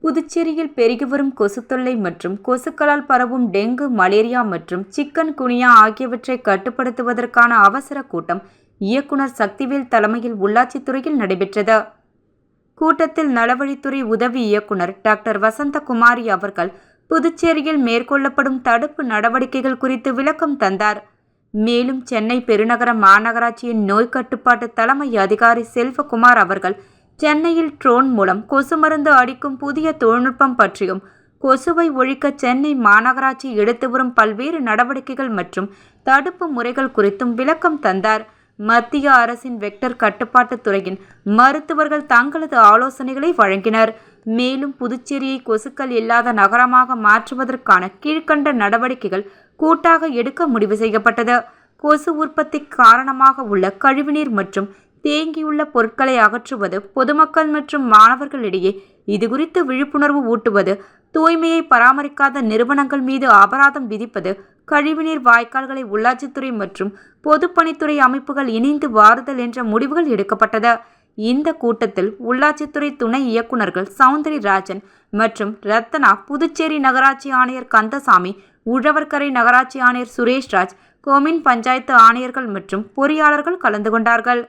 புதுச்சேரியில் பெருகி வரும் கொசு தொல்லை மற்றும் கொசுக்களால் பரவும் டெங்கு, மலேரியா மற்றும் சிக்கன் குனியா ஆகியவற்றை கட்டுப்படுத்துவதற்கான அவசர கூட்டம் இயக்குனர் சக்திவேல் தலைமையில் உள்ளாட்சித்துறையில் நடைபெற்றது. கூட்டத்தில் நலவழித்துறை உதவி இயக்குனர் டாக்டர் வசந்தகுமாரி அவர்கள் புதுச்சேரியில் மேற்கொள்ளப்படும் தடுப்பு நடவடிக்கைகள் குறித்து விளக்கம் தந்தார். மேலும் சென்னை பெருநகர மாநகராட்சியின் நோய் கட்டுப்பாட்டு தலைமை அதிகாரி செல்வகுமார் அவர்கள் சென்னையில் ட்ரோன் மூலம் கொசு மருந்து அடிக்கும் புதிய தொழில்நுட்பம் பற்றியும், கொசுவை ஒழிக்க சென்னை மாநகராட்சி எடுத்து வரும் பல்வேறு நடவடிக்கைகள் மற்றும் தடுப்பு முறைகள் குறித்தும் விளக்கம் தந்தார். மத்திய அரசின் வெக்டர் கட்டுப்பாட்டு துறையின் மருத்துவர்கள் தங்களது ஆலோசனைகளை வழங்கினர். மேலும் புதுச்சேரியை கொசுக்கள் இல்லாத நகரமாக மாற்றுவதற்கான கீழ்கண்ட நடவடிக்கைகள் கூட்டாக எடுக்க முடிவு செய்யப்பட்டது. கொசு உற்பத்தி காரணமாக உள்ள கழிவுநீர் மற்றும் தேங்கியுள்ள பொருட்களை அகற்றுவது, பொதுமக்கள் மற்றும் மாணவர்களிடையே இதுகுறித்து விழிப்புணர்வு ஊட்டுவது, தூய்மையை பராமரிக்காத நிறுவனங்கள் மீது அபராதம் விதிப்பது, கழிவுநீர் வாய்க்கால்களை உள்ளாட்சித்துறை மற்றும் பொதுப்பணித்துறை அமைப்புகள் இணைந்து வாருதல் என்ற முடிவுகள் எடுக்கப்பட்டது. இந்த கூட்டத்தில் உள்ளாட்சித்துறை துணை இயக்குநர்கள் சௌந்தரிராஜன் மற்றும் ரத்னா, புதுச்சேரி நகராட்சி ஆணையர் கந்தசாமி, உழவர்கரை நகராட்சி ஆணையர் சுரேஷ்ராஜ், கோமின் பஞ்சாயத்து ஆணையர்கள் மற்றும் பொறியாளர்கள் கலந்து கொண்டார்கள்.